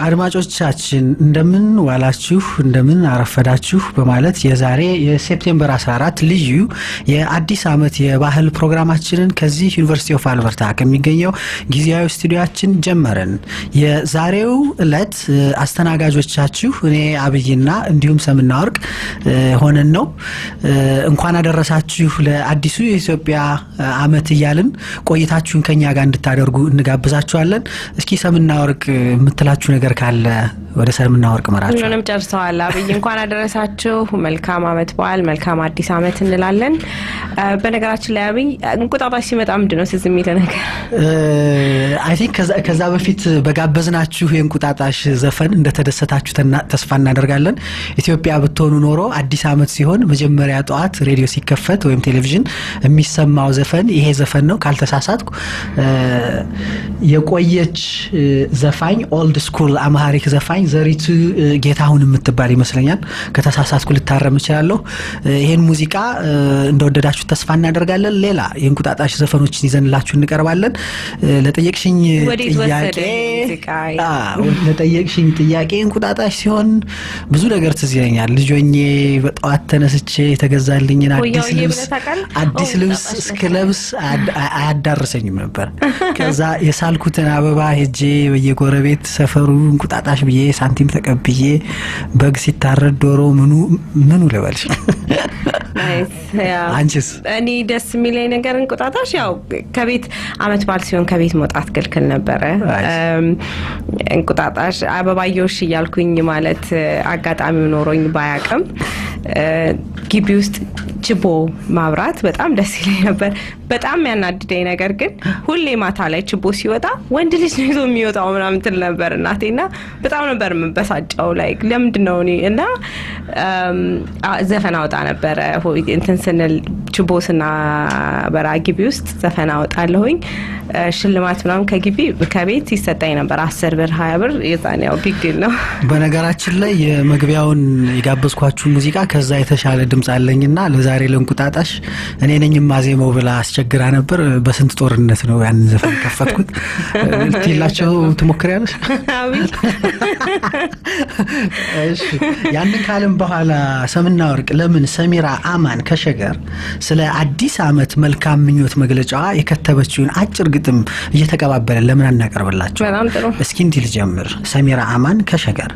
አድማጮቻችን እንደምን ዋላችሁ እንደምን አረፈዳችሁ በማለት የዛሬ የሴፕቴምበር 14 ልዩ የአዲስ ዓመት የባህል ፕሮግራማችንን ከዚህ ዩኒቨርሲቲ ኦፍ አልበርታ ከሚገኘው ጊዜያዊ ስቱዲዮአችን ጀመረን። የዛሬው ዕለት አስተናጋጆቻችሁ እኔ አብይና እንዲሁም ሰምና ወርቅ ሆነን ነው። እንኳን አደረሳችሁ ለአዲሱ የኢትዮጵያ ዓመት እያልን ቆይታችሁን ከኛ ጋር እንድታደርጉ እንጋብዛችኋለን። እስኪ ሰምና ወርቅ የምትላችሁ ነገር ካለ ወደ ሰምና ወርቅ መራችሁ። ሁሉንም ጨርሰዋል። አብይ እንኳን አደረሳችሁ፣ መልካም ዓመት በዓል፣ መልካም አዲስ ዓመት እንላለን። በነገራችን ላይ አብይ እንቁጣጣሽ ሲመጣ ምንድነው ትዝ የሚል ነገር? አይ ቲንክ ከዛ በፊት በጋበዝናችሁ የእንቁጣጣሽ ዘፈን እንደተደሰታችሁ ተስፋ እናደርጋለን። ኢትዮጵያ ብትሆኑ ኖሮ አዲስ ዓመት ሲሆን መጀመሪያ ጧት ሬዲዮ ሲከፈት ወይም ቴሌቪዥን የሚሰማው ዘፈን ይሄ ዘፈን ነው ካልተሳሳትኩ። የቆየች ዘፋኝ ኦልድ ስኩል አማሪክ ዘፋኝ ዘሪቱ ጌታሁን የምትባል ይመስለኛል። ከተሳሳትኩ ልታረም እችላለሁ። ይሄን ሙዚቃ እንደወደዳችሁ ተስፋ እናደርጋለን። ሌላ የእንቁጣጣሽ ዘፈኖችን ይዘንላችሁ እንቀርባለን። ለጠየቅሽኝ ጥያቄ እንቁጣጣሽ ሲሆን ብዙ ነገር ትዝ ይለኛል። ልጆኜ በጠዋት ተነስቼ የተገዛልኝን አዲስ ልብስ እስክለብስ አያዳርሰኝም ነበር። ከዛ የሳልኩትን አበባ ሄጄ በየጎረቤት ሰፈሩ እንቁጣጣሽ ብዬ ሳንቲም ተቀብዬ በግ ሲታረድ ዶሮ ምኑ ልበልሽ? አንቺስ? እኔ ደስ የሚለኝ ነገር እንቁጣጣሽ ያው ከቤት አመት በዓል ሲሆን ከቤት መውጣት ክልክል ነበረ። እንቁጣጣሽ አበባዮሽ እያልኩኝ ማለት አጋጣሚው ኖሮኝ ባያቅም ግቢ ውስጥ ችቦ ማብራት በጣም ደስ ይለኝ ነበር። በጣም ያናድደኝ ነገር ግን ሁሌ ማታ ላይ ችቦ ሲወጣ ወንድ ልጅ ነው ይዞ የሚወጣው ምናምን ትል ነበር እናቴና በጣም ነበር የምበሳጨው። ላይክ ለምንድነው እኔ እና ዘፈን አወጣ ነበር እንትን ስንል ችቦ ስናበራ ግቢ ውስጥ ዘፈን አወጣለሁኝ። ሽልማት ምናምን ከቤት ይሰጣኝ ነበር 10 ብር 20 ብር የዛን ያው ቢግ ዲል ነው። በነገራችን ላይ የመግቢያውን የጋበዝኳችሁ ሙዚቃ ከዛ የተሻለ ድምጽ አለኝና ለዛሬ ለእንቁጣጣሽ እኔ ነኝ ማዜመው ብላ አስቸግራ ነበር። በስንት ጦርነት ነው ያን ዘፈን ከፈትኩት። ትላቸው ትሞክሪያለሽ? እሺ ያንን ካለም በኋላ ሰምና ወርቅ ለምን ሰሚራ አማን ከሸገር ስለ አዲስ አመት መልካም ምኞት መግለጫዋ የከተበችውን አጭር ግጥም እየተቀባበለ ለምን አናቀርብላችሁ? በጣም ጥሩ። እስኪ እንዲህ ልጀምር። ሰሚራ አማን ከሸገር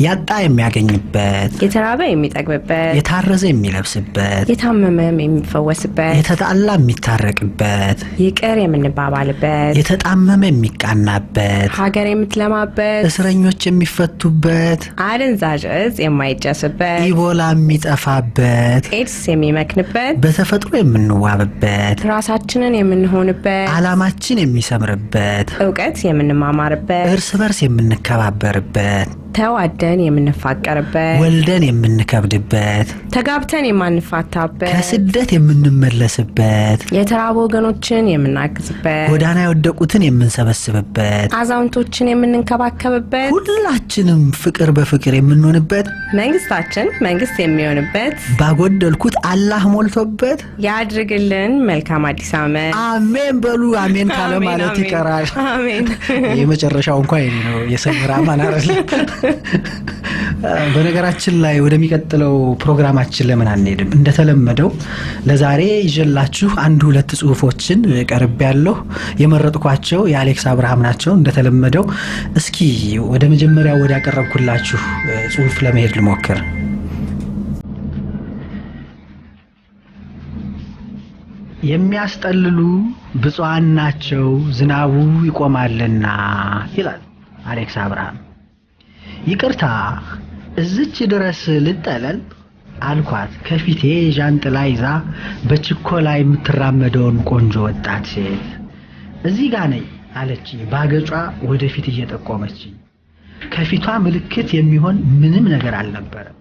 ያጣ የሚያገኝበት፣ የተራበ የሚጠግብበት፣ የታረዘ የሚለብስበት፣ የታመመ የሚፈወስበት፣ የተጣላ የሚታረቅበት፣ ይቅር የምንባባልበት፣ የተጣመመ የሚቃናበት፣ ሀገር የምትለማበት፣ እስረኞች የሚፈቱበት፣ አደንዛዥ እጽ የማይጨስበት፣ ኢቦላ የሚጠፋበት፣ ኤድስ የሚመክንበት፣ በተፈጥሮ የምንዋብበት፣ ራሳችንን የምንሆንበት፣ ዓላማችን የሚሰምርበት፣ እውቀት የምንማማርበት፣ እርስ በርስ የምንከባበርበት፣ ተዋደን የምንፋቀርበት፣ ወልደን የምንከብድበት፣ ተጋብተን የማንፋታበት፣ ከስደት የምንመለስበት፣ የተራቡ ወገኖችን የምናግዝበት፣ ጎዳና የወደቁትን የምንሰበስብበት፣ አዛውንቶችን የምንንከባከብበት፣ ሁላችንም ፍቅር በፍቅር የምንሆንበት፣ መንግስታችን መንግስት የሚሆንበት፣ ባጎደልኩት አላህ ሞልቶበት ያድርግልን። መልካም አዲስ ዓመት። አሜን በሉ። አሜን ካለ ማለት ይቀራል። አሜን። የመጨረሻው እንኳን ይሄ ነው። የሰሚራ አማን አይደል? በነገራችን ላይ ወደሚቀጥለው ፕሮግራማችን ለምን አንሄድም? እንደተለመደው ለዛሬ ይዤላችሁ 1-2 ጽሁፎችን ቀርቤያለሁ። የመረጥኳቸው የአሌክስ አብርሃም ናቸው። እንደተለመደው እስኪ ወደ መጀመሪያው ወደ ያቀረብኩላችሁ ጽሁፍ ለመሄድ ልሞክር። የሚያስጠልሉ ብፁዓን ናቸው ዝናቡ ይቆማልና ይላል አሌክስ አብርሃም። ይቅርታ እዚች ድረስ ልጠለል አልኳት ከፊቴ ዣንጥላ ይዛ በችኮላ የምትራመደውን ቆንጆ ወጣት ሴት። እዚህ ጋር ነኝ አለች ባገጯ ወደፊት እየጠቆመች። ከፊቷ ምልክት የሚሆን ምንም ነገር አልነበረም።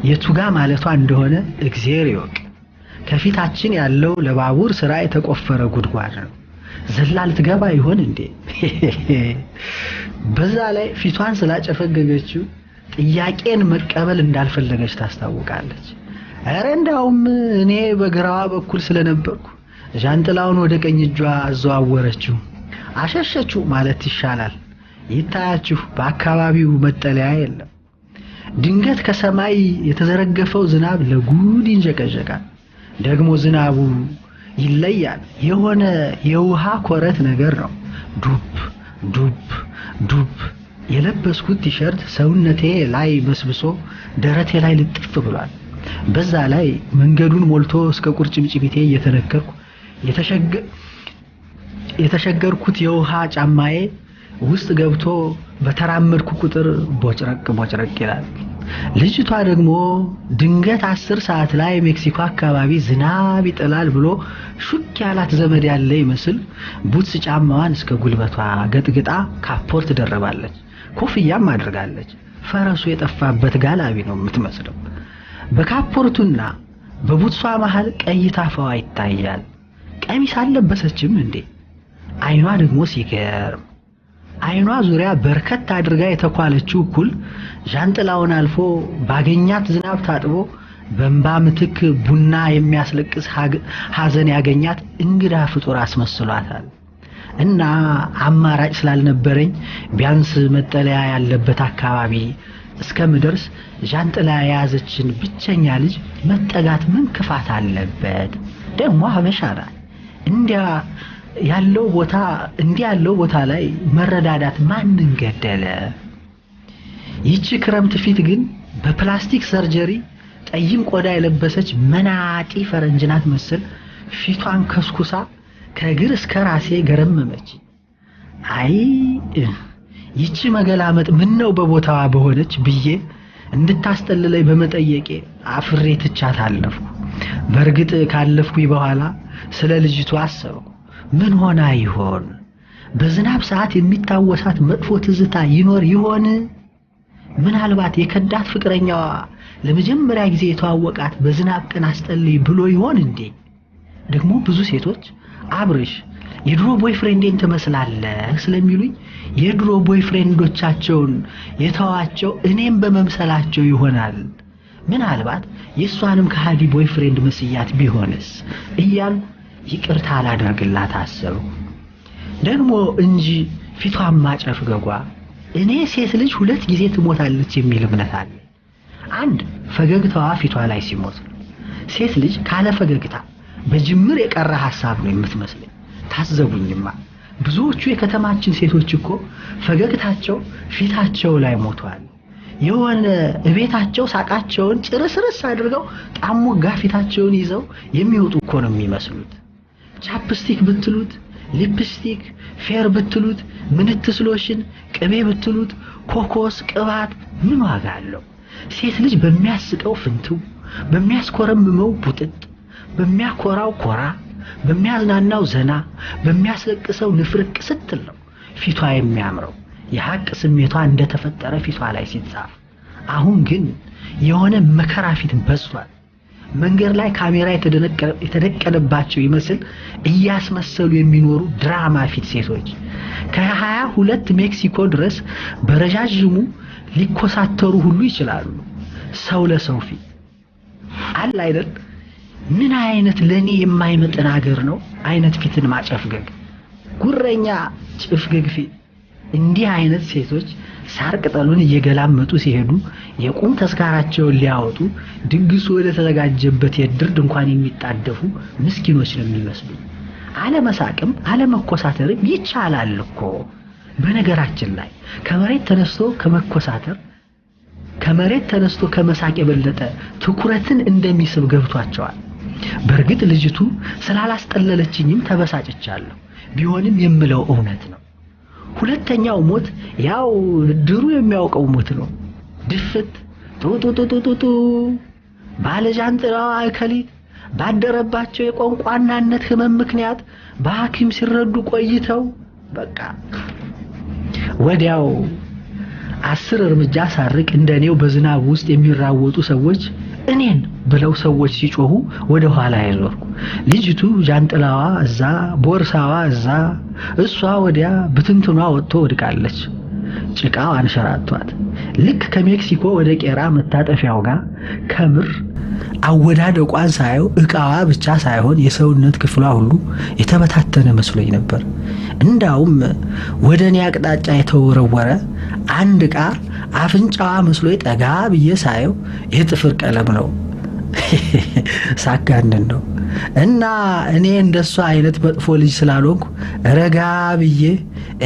የቱጋ ማለቷ እንደሆነ እግዚአብሔር ይወቅ። ከፊታችን ያለው ለባቡር ስራ የተቆፈረ ጉድጓድ ነው። ዘላ ልትገባ ይሆን እንዴ? በዛ ላይ ፊቷን ስላጨፈገገችው ጥያቄን መቀበል እንዳልፈለገች ታስታውቃለች። ኧረ እንዳውም እኔ በግራዋ በኩል ስለነበርኩ ዣንጥላውን ወደ ቀኝ እጇ አዘዋወረችው። አሸሸችው ማለት ይሻላል። ይታያችሁ በአካባቢው መጠለያ የለም። ድንገት ከሰማይ የተዘረገፈው ዝናብ ለጉድ ይንጀቀጀቃል። ደግሞ ዝናቡ ይለያል። የሆነ የውሃ ኮረት ነገር ነው። ዱብ ዱብ ዱብ። የለበስኩት ቲሸርት ሰውነቴ ላይ በስብሶ ደረቴ ላይ ልጥፍ ብሏል። በዛ ላይ መንገዱን ሞልቶ እስከ ቁርጭምጭሚቴ እየተነከርኩ የተሸገርኩት የውሃ ጫማዬ ውስጥ ገብቶ በተራመድኩ ቁጥር ቦጭረቅ ቦጭረቅ ይላል። ልጅቷ ደግሞ ድንገት 10 ሰዓት ላይ ሜክሲኮ አካባቢ ዝናብ ይጥላል ብሎ ሹክ ያላት ዘመድ ያለ ይመስል ቡትስ ጫማዋን እስከ ጉልበቷ ገጥግጣ ካፖርት ደረባለች። ኮፍያም አድርጋለች። ፈረሱ የጠፋበት ጋላቢ ነው የምትመስለው። በካፖርቱና በቡትሷ መሃል ቀይ ታፋዋ ይታያል። ቀሚስ አልለበሰችም እንዴ? አይኗ ደግሞ ሲገርም አይኗ ዙሪያ በርከት አድርጋ የተኳለችው ኩል ዣንጥላውን አልፎ ባገኛት ዝናብ ታጥቦ በእንባ ምትክ ቡና የሚያስለቅስ ሐዘን ያገኛት እንግዳ ፍጡር አስመስሏታል። እና አማራጭ ስላልነበረኝ ቢያንስ መጠለያ ያለበት አካባቢ እስከምደርስ ዣንጥላ የያዘችን ብቸኛ ልጅ መጠጋት ምን ክፋት አለበት? ደግሞ ሀበሻ ናት። እንዲያ ያለው ቦታ ላይ መረዳዳት ማንን ገደለ? ይህች ክረምት ፊት ግን በፕላስቲክ ሰርጀሪ ጠይም ቆዳ የለበሰች መናጢ ፈረንጅ ናት መሰል ፊቷን ከስኩሳ ከእግር እስከ ራሴ ገረመመች። አይ ይህች መገላመጥ ምን ነው በቦታዋ በሆነች ብዬ እንድታስጠልለኝ በመጠየቄ አፍሬ ትቻት አለፍኩ። በርግጥ ካለፍኩኝ በኋላ ስለ ልጅቱ አሰብኩ። ምን ሆና ይሆን? በዝናብ ሰዓት የሚታወሳት መጥፎ ትዝታ ይኖር ይሆን? ምናልባት የከዳት ፍቅረኛዋ ለመጀመሪያ ጊዜ የተዋወቃት በዝናብ ቀን አስጠልይ ብሎ ይሆን እንዴ? ደግሞ ብዙ ሴቶች አብርሽ የድሮ ቦይፍሬንዴን ትመስላለህ ስለሚሉኝ የድሮ ቦይፍሬንዶቻቸውን የተዋቸው እኔም በመምሰላቸው ይሆናል። ምናልባት የሷንም ከሃዲ ቦይፍሬንድ መስያት ቢሆንስ እያል ይቅርታ አላደርግላት አሰብኩ። ደግሞ እንጂ ፊቷን ማጨፍገጓ እኔ ሴት ልጅ 2 ጊዜ ትሞታለች የሚል እምነት አለ። አንድ ፈገግታዋ ፊቷ ላይ ሲሞት፣ ሴት ልጅ ካለ ፈገግታ በጅምር የቀረ ሐሳብ ነው የምትመስለኝ። ታዘቡኝማ ብዙዎቹ የከተማችን ሴቶች እኮ ፈገግታቸው ፊታቸው ላይ ሞቷል። የሆነ እቤታቸው ሳቃቸውን ጭርስርስ አድርገው ጣሞጋ ፊታቸውን ይዘው የሚወጡ እኮ ነው የሚመስሉት። ቻፕስቲክ ብትሉት፣ ሊፕስቲክ፣ ፌር ብትሉት፣ ምንትስሎሽን፣ ቅቤ ብትሉት፣ ኮኮስ፣ ቅባት ምን ዋጋ አለው? ሴት ልጅ በሚያስቀው ፍንትው፣ በሚያስኮረምመው ቡጥጥ፣ በሚያኮራው ኮራ፣ በሚያዝናናው ዘና፣ በሚያስለቅሰው ንፍርቅ ስትል ነው ፊቷ የሚያምረው። የሐቅ ስሜቷ እንደተፈጠረ ፊቷ ላይ ሲጻፍ። አሁን ግን የሆነ መከራ ፊት በዝቷል። መንገድ ላይ ካሜራ የተደቀነባቸው ይመስል እያስመሰሉ የሚኖሩ ድራማ ፊት ሴቶች ከ22 ሜክሲኮ ድረስ በረጃጅሙ ሊኮሳተሩ ሁሉ ይችላሉ። ሰው ለሰው ፊት አለ አይደል? ምን አይነት ለኔ የማይመጥን ሀገር ነው አይነት ፊትን ማጨፍገግ፣ ጉረኛ ጭፍገግ ፊት። እንዲህ አይነት ሴቶች ሳር ቅጠሉን እየገላመጡ ሲሄዱ የቁም ተስካራቸውን ሊያወጡ ድግሱ ወደ ተዘጋጀበት የድር ድንኳን የሚጣደፉ ምስኪኖች ነው የሚመስሉ። አለመሳቅም አለመኮሳተርም ይቻላል እኮ። በነገራችን ላይ ከመሬት ተነስቶ ከመሳቅ የበለጠ ትኩረትን እንደሚስብ ገብቷቸዋል። በርግጥ ልጅቱ ስላላስጠለለችኝም ተበሳጭቻለሁ። ቢሆንም የምለው እውነት ነው። ሁለተኛው ሞት ያው ድሩ የሚያውቀው ሞት ነው። ድፍት ጡጡጡጡጡ ባለጃንጥላዋ እከሊት ባደረባቸው የቋንቋናነት ህመም ምክንያት በሐኪም ሲረዱ ቆይተው በቃ ወዲያው 10 እርምጃ ሳርቅ እንደኔው በዝናብ ውስጥ የሚራወጡ ሰዎች እኔን ብለው ሰዎች ሲጮሁ ወደ ኋላ ያዞርኩ። ልጅቱ ጃንጥላዋ እዛ፣ ቦርሳዋ እዛ፣ እሷ ወዲያ ብትንትኗ ወጥቶ ወድቃለች። ጭቃው አንሸራቷት። ልክ ከሜክሲኮ ወደ ቄራ መታጠፊያው ጋር ከምር አወዳደቋን ሳየው ዕቃዋ ብቻ ሳይሆን የሰውነት ክፍሏ ሁሉ የተበታተነ መስሎኝ ነበር። እንዳውም ወደኔ አቅጣጫ የተወረወረ አንድ ዕቃ አፍንጫዋ መስሎኝ ጠጋ ብዬ ሳየው የጥፍር ቀለም ነው። ሳጋንን ነው። እና እኔ እንደሷ አይነት መጥፎ ልጅ ስላልሆንኩ ረጋ ብዬ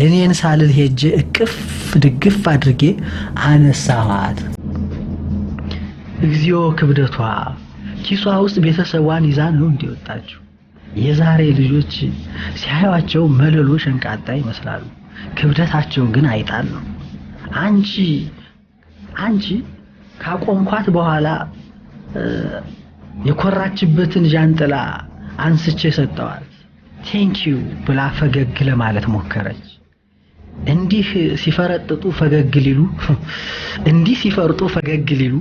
እኔን ሳልል ሄጄ እቅፍ ድግፍ አድርጌ አነሳኋት። እግዚኦ ክብደቷ! ኪሷ ውስጥ ቤተሰቧን ይዛ ነው እንዲወጣችው። የዛሬ ልጆች ሲያዩአቸው መለሎ ሸንቃጣ ይመስላሉ። ክብደታቸው ግን አይጣል ነው። አንቺ ካቆምኳት በኋላ የኮራችበትን ጃንጥላ አንስቼ ሰጠዋት። ቴንኪዩ ብላ ፈገግ ለማለት ሞከረች። እንዲህ ሲፈርጡ ፈገግ ሊሉ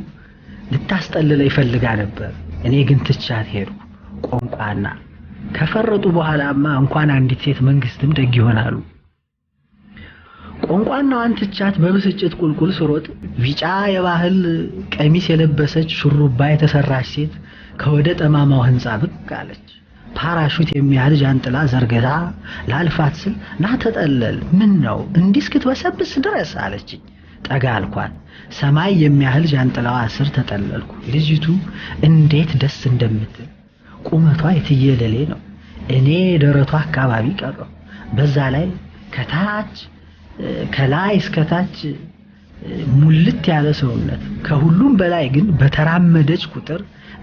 ልታስጠልለኝ ፈልጋ ነበር። እኔ ግን ትቻት ሄድኩ። ቆንቋና ከፈረጡ በኋላማ እንኳን አንዲት ሴት መንግስትም ደግ ይሆናሉ። ቆንቋናዋን ትቻት በብስጭት ቁልቁል ስሮጥ ቢጫ የባህል ቀሚስ የለበሰች ሹሩባ የተሰራች ሴት ከወደ ጠማማው ህንጻ ብቅ አለች። ፓራሹት የሚያህል ጃንጥላ ዘርግታ ላልፋት ስል ና ተጠለል፣ ምን ነው እንዲህ እስክትበሰብስ ድረስ አለችኝ። ጠጋ አልኳት። ሰማይ የሚያህል ጃንጥላዋ ስር ተጠለልኩ። ልጅቱ እንዴት ደስ እንደምትል! ቁመቷ የትየለሌ ነው። እኔ ደረቷ አካባቢ ቀረሁ። በዛ ላይ ከላይ እስከታች ሙልት ያለ ሰውነት። ከሁሉም በላይ ግን በተራመደች ቁጥር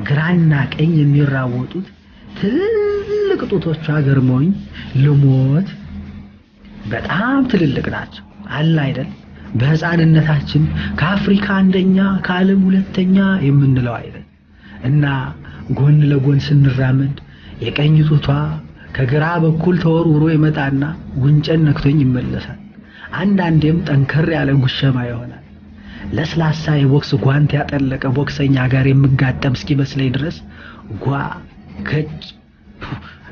ግራና ቀኝ የሚራወጡት ትልልቅ ጡቶቿ ገርመውኝ ልሞት። በጣም ትልልቅ ናቸው አለ አይደል? በህፃንነታችን ከአፍሪካ አንደኛ ከዓለም ሁለተኛ የምንለው አይደል? እና ጎን ለጎን ስንራመድ የቀኝ ጡቷ ከግራ በኩል ተወርውሮ ይመጣና ጉንጨን ነክቶኝ ይመለሳል። አንዳንዴም ጠንከር ያለ ጉሸማ ይሆናል። ለስላሳ የቦክስ ጓንት ያጠለቀ ቦክሰኛ ጋር የምጋጠም እስኪመስለኝ ድረስ ጓ ከጭ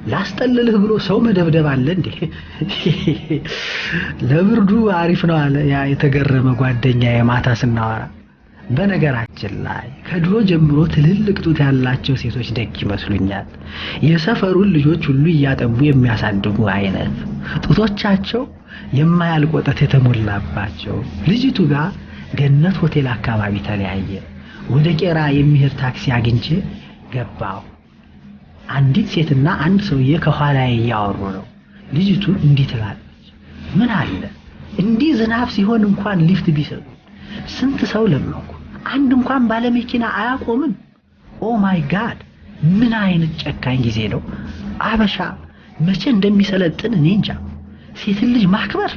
ላስጠልልህ ብሎ ሰው መደብደብ አለ እንዴ? ለብርዱ አሪፍ ነው አለ ያ የተገረመ ጓደኛ የማታ ስናወራ። በነገራችን ላይ ከድሮ ጀምሮ ትልልቅ ጡት ያላቸው ሴቶች ደግ ይመስሉኛል። የሰፈሩን ልጆች ሁሉ እያጠቡ የሚያሳድጉ አይነት ጡቶቻቸው የማያልቅ ወተት የተሞላባቸው። ልጅቱ ጋር ገነት ሆቴል አካባቢ ተለያየ። ወደ ቄራ የሚሄድ ታክሲ አግኝቼ ገባው። አንዲት ሴትና አንድ ሰውዬ ከኋላዬ እያወሩ ነው። ልጅቱ እንዲህ ትላለች፣ ምን አለ እንዲህ ዝናብ ሲሆን እንኳን ሊፍት ቢሰጡ። ስንት ሰው ለመንኩ፣ አንድ እንኳን ባለመኪና አያቆምም። ኦ ማይ ጋድ፣ ምን አይነት ጨካኝ ጊዜ ነው! አበሻ መቼ እንደሚሰለጥን እኔ እንጃ። ሴት ልጅ ማክበር።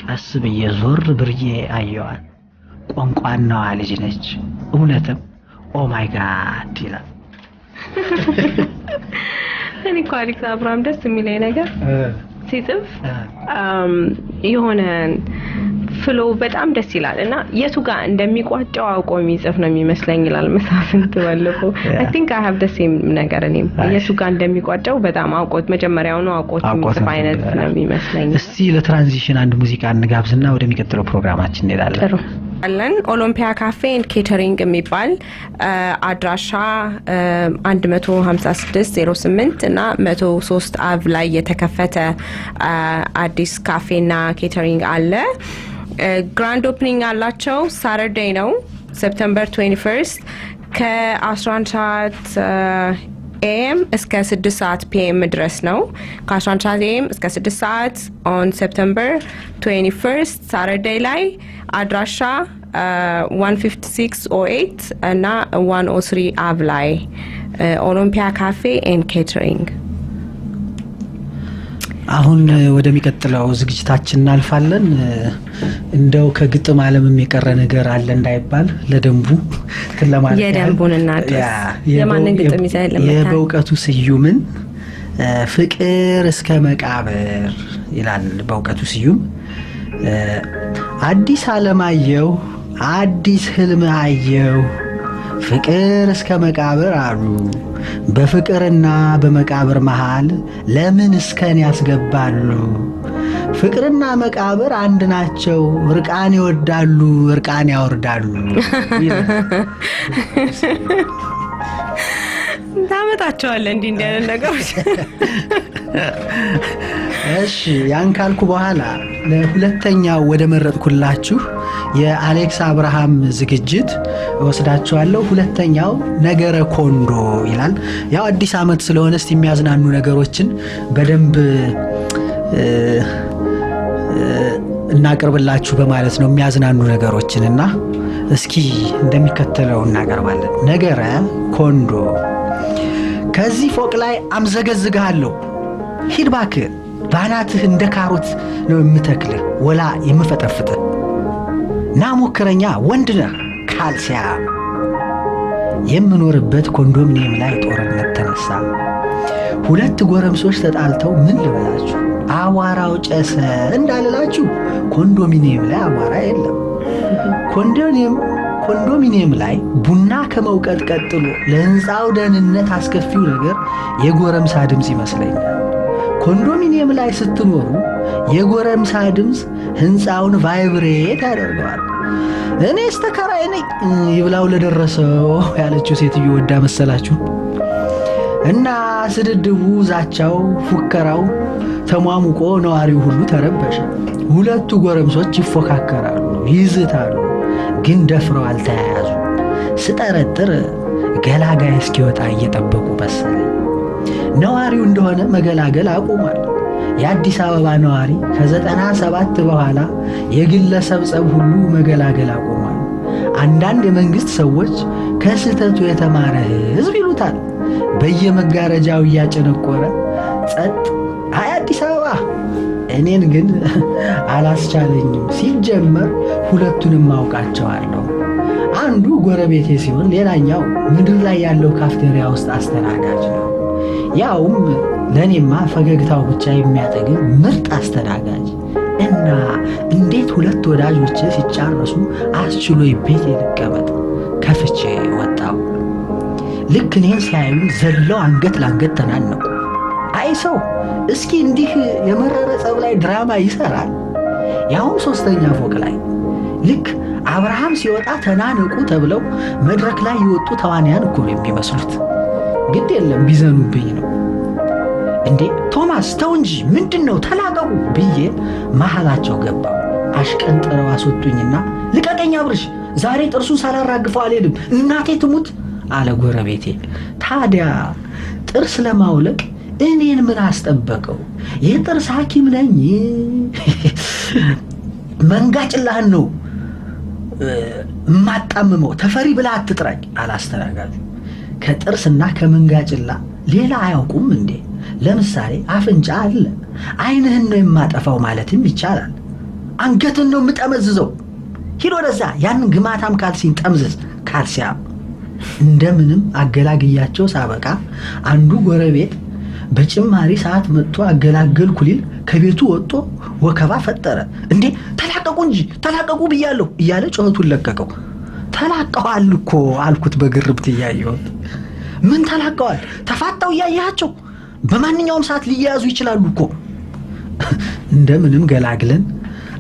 ቀስ ብዬ ዞር ብርዬ አየዋል። ቋንቋናዋ ልጅ ነች። እውነትም ኦ ማይ ጋድ ይላል። እኔ እኮ አሌክስ አብርሃም ደስ የሚለኝ ነገር ሲጽፍ የሆነ ፍሎ በጣም ደስ ይላል እና የቱ ጋር እንደሚቋጨው አውቆ የሚጽፍ ነው የሚመስለኝ ይላል መሳፍንት ባለፈው። አይ ቲንክ አይ ሃቭ ዘ ሴም ነገር። እኔም የቱ ጋር እንደሚቋጨው በጣም አውቆት መጀመሪያውኑ አውቆት የሚጽፍ አይነት ነው የሚመስለኝ። እስቲ ለትራንዚሽን አንድ ሙዚቃ እንጋብዝና ወደሚቀጥለው ፕሮግራማችን እንሄዳለን። ጥሩ አለን። ኦሎምፒያ ካፌ ኤንድ ኬተሪንግ የሚባል አድራሻ 15608 እና 103 አቭ ላይ የተከፈተ አዲስ ካፌና ኬተሪንግ አለ። ግራንድ ኦፕኒንግ አላቸው። ሳተርዴይ ነው ሴፕቴምበር 21 ከ11 ሰዓት ኤኤም እስከ 6 ሰዓት ፒኤም ድረስ ነው። ከ11 ሰዓት ኤኤም እስከ 6 ሰዓት ኦን ሴፕቴምበር 21 ሳተርዴይ ላይ አድራሻ 15608 እና 103 አቭ ላይ ኦሎምፒያ ካፌ ኤንድ ኬተሪንግ። አሁን ወደሚቀጥለው ዝግጅታችን እናልፋለን። እንደው ከግጥም ዓለምም የቀረ ነገር አለ እንዳይባል ለደንቡ ለማለት የደንቡን እናድርስ። የማንን ግጥም ይዘህ ለመጣ? የበእውቀቱ ስዩምን ፍቅር እስከ መቃብር ይላል። በእውቀቱ ስዩም አዲስ ዓለማየሁ አዲስ ህልም አየሁ፣ ፍቅር እስከ መቃብር አሉ። በፍቅርና በመቃብር መሃል ለምን እስከን ያስገባሉ? ፍቅርና መቃብር አንድ ናቸው፣ እርቃን ይወዳሉ፣ እርቃን ያወርዳሉ። ታመጣቸዋለህ እንዲህ አይነት ነገሮች። እሺ ያን ካልኩ በኋላ ለሁለተኛው ወደ መረጥኩላችሁ የአሌክስ አብርሃም ዝግጅት ወስዳችኋለሁ። ሁለተኛው ነገረ ኮንዶ ይላል። ያው አዲስ ዓመት ስለሆነ እስቲ የሚያዝናኑ ነገሮችን በደንብ እናቀርብላችሁ በማለት ነው። የሚያዝናኑ ነገሮችንና እስኪ እንደሚከተለው እናቀርባለን። ነገረ ኮንዶ። ከዚህ ፎቅ ላይ አምዘገዝግሃለሁ፣ ሂድ እባክህ፣ ባናትህ እንደ ካሮት ነው የምተክልህ ወላ የምፈጠፍጥህ። ና ሞክረኛ፣ ወንድ ነህ ካልሲያ። የምኖርበት ኮንዶሚኒየም ላይ ጦርነት ተነሳ። ሁለት ጎረምሶች ተጣልተው ምን ልበላችሁ አዋራው ጨሰ እንዳልላችሁ ኮንዶሚኒየም ላይ አዋራ የለም። ኮንዶሚኒየም ላይ ቡና ከመውቀጥ ቀጥሎ ለህንፃው ደህንነት አስከፊው ነገር የጎረምሳ ድምፅ ይመስለኛል። ኮንዶሚኒየም ላይ ስትኖሩ የጎረምሳ ድምፅ ህንፃውን ቫይብሬት ያደርገዋል። እኔስ ተከራይ ነኝ ይብላው ለደረሰው ያለችው ሴትዮ ወዳ መሰላችሁ? እና ስድድቡ፣ ዛቻው፣ ፉከራው ተሟሙቆ ነዋሪው ሁሉ ተረበሸ። ሁለቱ ጎረምሶች ይፎካከራሉ፣ ይዝታሉ፣ ግን ደፍረው አልተያያዙ። ስጠረጥር ገላጋይ እስኪወጣ እየጠበቁ መሰለኝ። ነዋሪው እንደሆነ መገላገል አቁሟል። የአዲስ አበባ ነዋሪ ከ97 በኋላ የግለሰብ ጸብ ሁሉ መገላገል አቁሟል። አንዳንድ የመንግስት ሰዎች ከስህተቱ የተማረ ህዝብ ይሉታል። በየመጋረጃው እያጨነቆረ ጸጥ። አይ አዲስ አበባ እኔን ግን አላስቻለኝም። ሲጀመር ሁለቱንም አውቃቸዋለሁ። አንዱ ጎረቤቴ ሲሆን ሌላኛው ምድር ላይ ያለው ካፍቴሪያ ውስጥ አስተናጋጅ ነው። ያውም ለእኔማ ፈገግታው ብቻ የሚያጠግብ ምርጥ አስተናጋጅ እና እንዴት ሁለት ወዳጆቼ ሲጫረሱ አስችሎ ቤት ልቀመጥ ከፍቼ ወጣው። ልክ እኔን ሲያዩኝ ዘለው አንገት ላንገት ተናነቁ። አይ ሰው እስኪ እንዲህ የመረረ ጸብ ላይ ድራማ ይሰራል። ያውም 3ኛ ፎቅ ላይ ልክ አብርሃም ሲወጣ ተናነቁ ተብለው መድረክ ላይ የወጡ ተዋንያን እኮ የሚመስሉት። ግድ የለም ቢዘኑብኝ ነው። እንዴ ቶማስ ተው እንጂ ምንድነው ተላቀቁ ብዬ መሃላቸው ገባው። አሽቀንጥረው አስወጡኝና ልቀቀኝ አብርሽ፣ ዛሬ ጥርሱን ሳላራግፈው አልሄድም እናቴ ትሙት አለ ጎረቤቴ። ታዲያ ጥርስ ለማውለቅ እኔን ምን አስጠበቀው? የጥርስ ሐኪም ነኝ። መንጋጭላህን ነው ማጣምመው፣ ተፈሪ ብላ አትጥራኝ አላስተናጋጁ። ከጥርስና ከመንጋጭላ ሌላ አያውቁም እንዴ? ለምሳሌ አፍንጫ አለ፣ ዓይንህን ነው የማጠፋው ማለትም ይቻላል። አንገትን ነው የምጠመዝዘው። ሂድ ወደዛ ያንን ግማታም ካልሲን ጠምዝዝ ካልሲያ። እንደምንም አገላግያቸው ሳበቃ አንዱ ጎረቤት በጭማሪ ሰዓት መጥቶ አገላገልኩ ሊል ከቤቱ ወጥቶ ወከባ ፈጠረ። እንዴ ተላቀቁ እንጂ ተላቀቁ ብያለሁ እያለ ጮኸቱን ለቀቀው። ተላቀዋል እኮ አልኩት በግርብት እያየሁት። ምን ተላቀዋል? ተፋታው እያያቸው በማንኛውም ሰዓት ሊያያዙ ይችላሉ እኮ። እንደምንም ገላግለን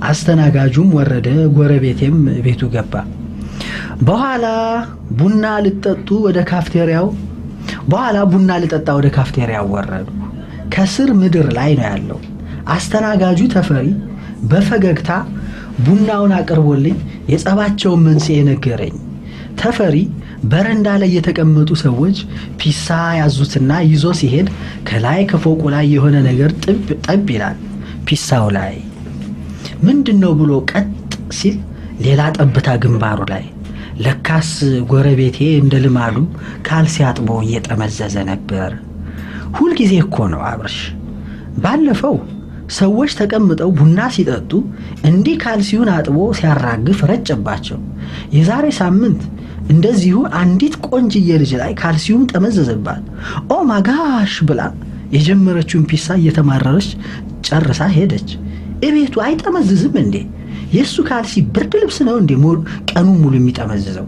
አስተናጋጁም ወረደ፣ ጎረቤቴም ቤቱ ገባ። በኋላ ቡና ልጠጣ ወደ ካፍቴሪያው ወረዱ። ከስር ምድር ላይ ነው ያለው። አስተናጋጁ ተፈሪ በፈገግታ ቡናውን አቅርቦልኝ የጸባቸውን መንስኤ ነገረኝ። ተፈሪ በረንዳ ላይ የተቀመጡ ሰዎች ፒሳ ያዙትና ይዞ ሲሄድ ከላይ ከፎቁ ላይ የሆነ ነገር ጠብ ይላል። ፒሳው ላይ ምንድነው ብሎ ቀጥ ሲል ሌላ ጠብታ ግንባሩ ላይ። ለካስ ጎረቤቴ እንደ ልማዱ ካልሲ አጥቦ እየጠመዘዘ ነበር። ሁልጊዜ እኮ ነው አብርሽ። ባለፈው ሰዎች ተቀምጠው ቡና ሲጠጡ እንዲህ ካልሲውን አጥቦ ሲያራግፍ ረጨባቸው። የዛሬ ሳምንት እንደዚሁ አንዲት ቆንጅዬ ልጅ ላይ ካልሲውን ጠመዘዘባት። ኦ ማጋሽ ብላ የጀመረችውን ፒሳ እየተማረረች ጨርሳ ሄደች። እቤቱ አይጠመዝዝም እንዴ? የሱ ካልሲ ብርድ ልብስ ነው እንዴ ቀኑን ሙሉ የሚጠመዝዘው?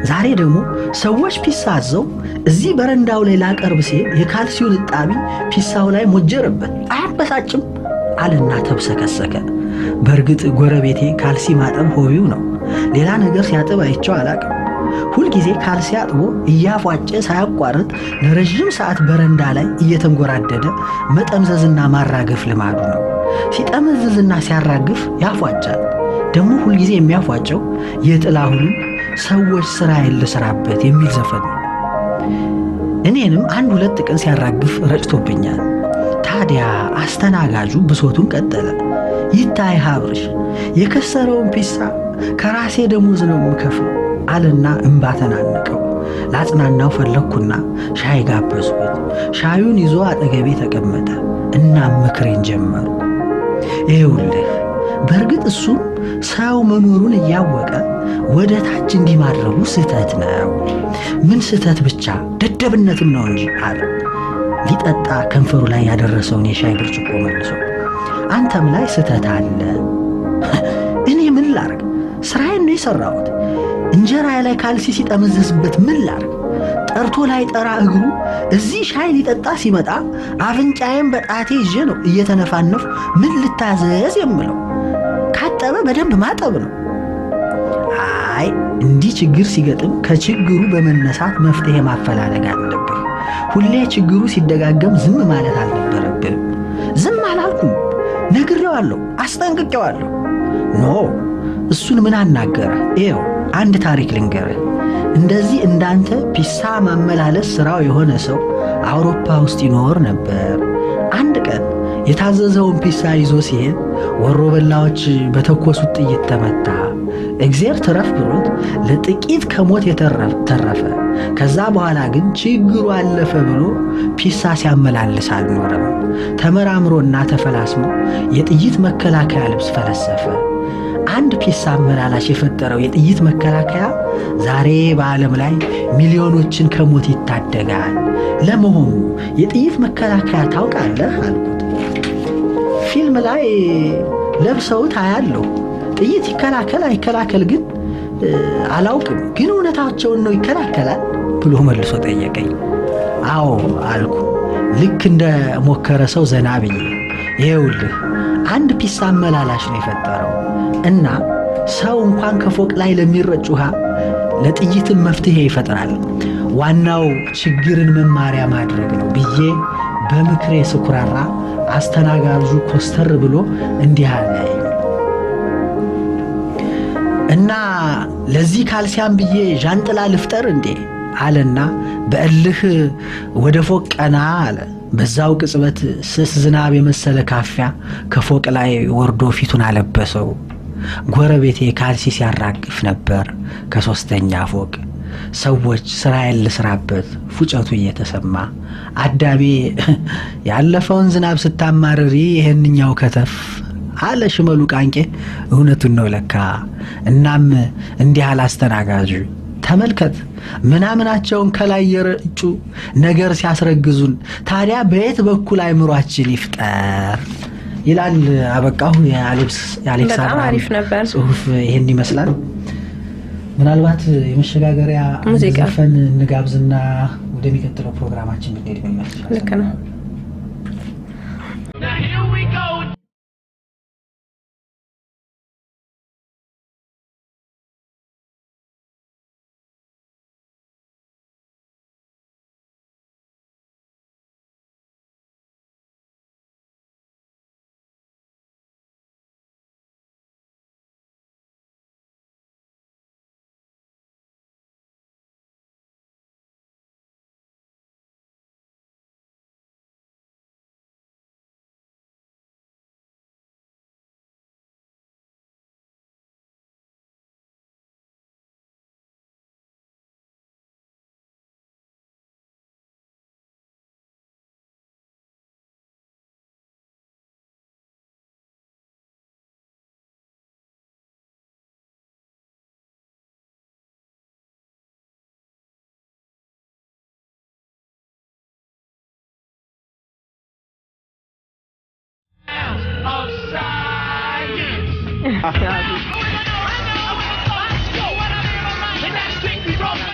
ዛሬ ደግሞ ሰዎች ፒሳ አዘው እዚህ በረንዳው ላይ ላቀርብ ሲል የካልሲውን እጣቢ ፒሳው ላይ ሞጀረበት። አያበሳጭም አለና ተብሰከሰከ። በእርግጥ ጎረቤቴ ካልሲ ማጠብ ሆቢው ነው። ሌላ ነገር ሲያጥብ አይቼው አላቅም። ሁልጊዜ ካልሲ አጥቦ እያፏጨ ሳያቋርጥ ለረጅም ሰዓት በረንዳ ላይ እየተንጎራደደ መጠምዘዝና ማራገፍ ልማዱ ነው። ሲጠመዝዝና ሲያራግፍ ያፏጫል። ደግሞ ሁልጊዜ የሚያፏጨው የጥላሁን ሰዎች ስራ ልስራበት የሚል ዘፈን ነው። እኔንም 1-2 ቀን ሲያራግፍ ረጭቶብኛል። ታዲያ አስተናጋጁ ብሶቱን ቀጠለ። ይታይ አብርሽ፣ የከሰረውን ፒሳ ከራሴ ደሞዝ ነው የምከፍለው አለና እንባ ተናነቀው። ላጽናናው ፈለግኩና ሻይ ጋበዝኩት። ሻዩን ይዞ አጠገቤ ተቀመጠ እና ምክሬን ጀመሩ። ይኸውልህ በእርግጥ እሱም ሰው መኖሩን እያወቀ ወደ ታች እንዲህ ማድረጉ ስህተት ነው። ምን ስህተት ብቻ ደደብነትም ነው እንጂ አለ። ሊጠጣ ከንፈሩ ላይ ያደረሰውን የሻይ ብርጭቆ መልሶ አንተም ላይ ስህተት አለ። እኔ ምን ላርግ? ስራዬን ነው የሰራሁት። እንጀራ ላይ ካልሲ ሲጠመዘዝበት ምን ላርግ? ጠርቶ ላይ ጠራ እግሩ እዚህ ሻይ ሊጠጣ ሲመጣ አፍንጫዬን በጣቴ ይዤ ነው እየተነፋነፍ ምን ልታዘዝ የምለው። ካጠበ በደንብ ማጠብ ነው። አይ እንዲህ ችግር ሲገጥም ከችግሩ በመነሳት መፍትሄ ማፈላለግ አለብህ። ሁሌ ችግሩ ሲደጋገም ዝም ማለት አልነበረብህም። ዝም አላልኩም፣ ነግሬዋለሁ፣ አስጠንቅቄዋለሁ። ኖ እሱን ምን አናገረ? ይኸው አንድ ታሪክ ልንገርህ። እንደዚህ እንዳንተ ፒሳ ማመላለስ ስራው የሆነ ሰው አውሮፓ ውስጥ ይኖር ነበር። አንድ ቀን የታዘዘውን ፒሳ ይዞ ሲሄድ ወሮ በላዎች በተኮሱት ጥይት ተመታ። እግዚአብሔር ተረፍ ብሎት ለጥቂት ከሞት ተረፈ። ከዛ በኋላ ግን ችግሩ አለፈ ብሎ ፒሳ ሲያመላልስ አልኖረም። ተመራምሮና ተፈላስሞ የጥይት መከላከያ ልብስ ፈለሰፈ። አንድ ፒስ አመላላሽ የፈጠረው የጥይት መከላከያ ዛሬ በዓለም ላይ ሚሊዮኖችን ከሞት ይታደጋል። ለመሆኑ የጥይት መከላከያ ታውቃለህ አልኩት። ፊልም ላይ ለብሰውት አያለሁ። ጥይት ይከላከል አይከላከል ግን አላውቅም። ግን እውነታቸውን ነው ይከላከላል ብሎ መልሶ ጠየቀኝ። አዎ አልኩ፣ ልክ እንደ ሞከረ ሰው ዘና ብዬ። ይኸውልህ አንድ ፒስ አመላላሽ ነው የፈጠረው እና ሰው እንኳን ከፎቅ ላይ ለሚረጭ ውሃ ለጥይትም መፍትሄ ይፈጥራል። ዋናው ችግርን መማሪያ ማድረግ ነው ብዬ በምክሬ ስኩራራ አስተናጋጁ ኮስተር ብሎ እንዲህ አለ። እና ለዚህ ካልሲያም ብዬ ዣንጥላ ልፍጠር እንዴ አለና በእልህ ወደ ፎቅ ቀና አለ። በዛው ቅጽበት ስስ ዝናብ የመሰለ ካፊያ ከፎቅ ላይ ወርዶ ፊቱን አለበሰው። ጎረቤቴ ካልሲ ሲያራግፍ ነበር ከ3ኛ ፎቅ። ሰዎች ስራዬን ልስራበት ፉጨቱ እየተሰማ አዳሜ ያለፈውን ዝናብ ስታማርሪ ይሄንኛው ከተፍ አለ ሽመሉ ቃንቄ። እውነቱን ነው ለካ። እናም እንዲህ አላስተናጋጁ ተመልከት ምናምናቸውን ከላይ የረጩ ነገር ሲያስረግዙን ታዲያ በየት በኩል አይምሯችን ይፍጠር ይላል። አበቃሁ። የአሌክስ አሪፍ ነበር ጽሁፍ ይሄን ይመስላል። ምናልባት የመሸጋገሪያ ዘፈን እንጋብዝና ወደሚቀጥለው ፕሮግራማችን ብንሄድ ምን ይመስላል? ልክ ነው። of science.